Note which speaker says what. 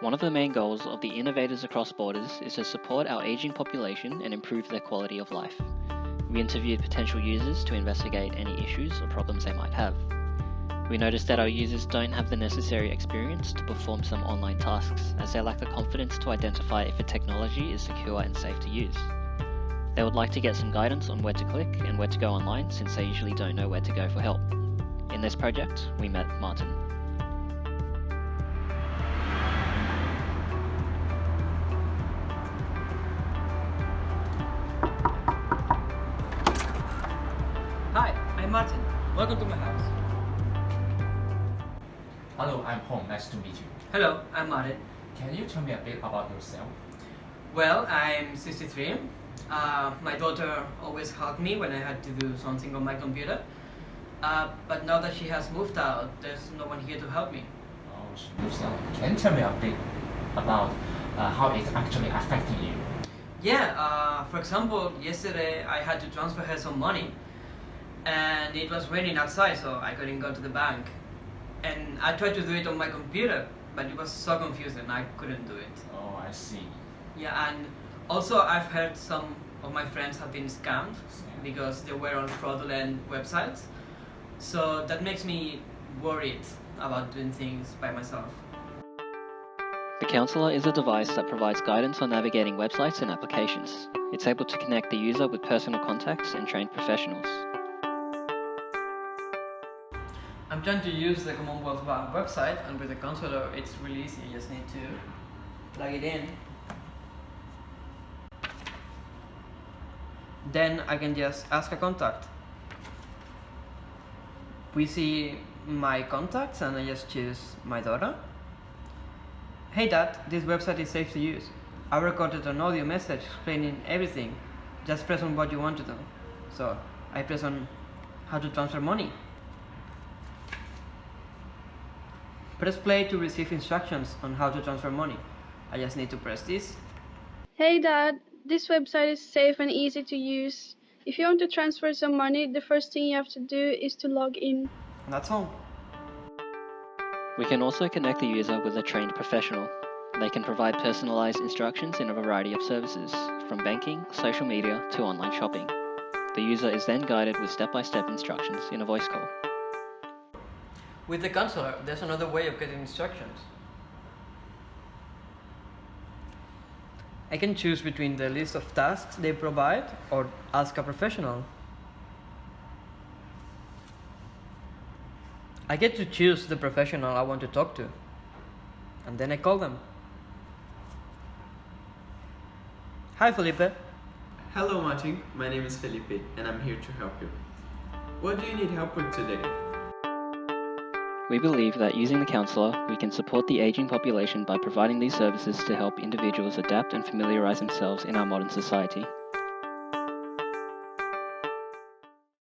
Speaker 1: One of the main goals of the Innovators Across Borders is to support our aging population and improve their quality of life. We interviewed potential users to investigate any issues or problems they might have. We noticed that our users don't have the necessary experience to perform some online tasks, as they lack the confidence to identify if a technology is secure and safe to use. They would like to get some guidance on where to click and where to go online, since they usually don't know where to go for help. In this project, we met Martin.
Speaker 2: Hi, I'm Martin. Welcome to my house.
Speaker 3: Hello, I'm Hong. Nice to meet you.
Speaker 2: Hello, I'm Martin.
Speaker 3: Can you tell me a bit about yourself?
Speaker 2: Well, I'm 63. My daughter always helped me when I had to do something on my computer. But now that she has moved out, there's no one here to help me.
Speaker 3: Oh, she moves out. Can you tell me a bit about how it's actually affecting you?
Speaker 2: Yeah, for example, yesterday I had to transfer her some money. And it was raining outside, so I couldn't go to the bank. And I tried to do it on my computer, but it was so confusing, I couldn't do it.
Speaker 3: Oh, I see.
Speaker 2: Yeah, and also I've heard some of my friends have been scammed because they were on fraudulent websites. So that makes me worried about doing things by myself.
Speaker 1: The Counselor is a device that provides guidance on navigating websites and applications. It's able to connect the user with personal contacts and trained professionals.
Speaker 2: I'm trying to use the Commonwealth Bank website, and with the Counselor it's really easy. You just need to plug it in. Then I can just ask a contact. We see my contacts and I just choose my daughter. Hey Dad, this website is safe to use. I recorded an audio message explaining everything. Just press on what you want to do. So I press on how to transfer money. Press play to receive instructions on how to transfer money. I just need to press this.
Speaker 4: Hey Dad, this website is safe and easy to use. If you want to transfer some money, the first thing you have to do is to log in.
Speaker 2: And that's all.
Speaker 1: We can also connect the user with a trained professional. They can provide personalized instructions in a variety of services, from banking, social media, to online shopping. The user is then guided with step-by-step instructions in a voice call.
Speaker 2: With the Counselor, there's another way of getting instructions. I can choose between the list of tasks they provide or ask a professional. I get to choose the professional I want to talk to, and then I call them. Hi Felipe.
Speaker 5: Hello Martin, my name is Felipe and I'm here to help you. What do you need help with today?
Speaker 1: We believe that using the Counselor, we can support the aging population by providing these services to help individuals adapt and familiarise themselves in our modern society.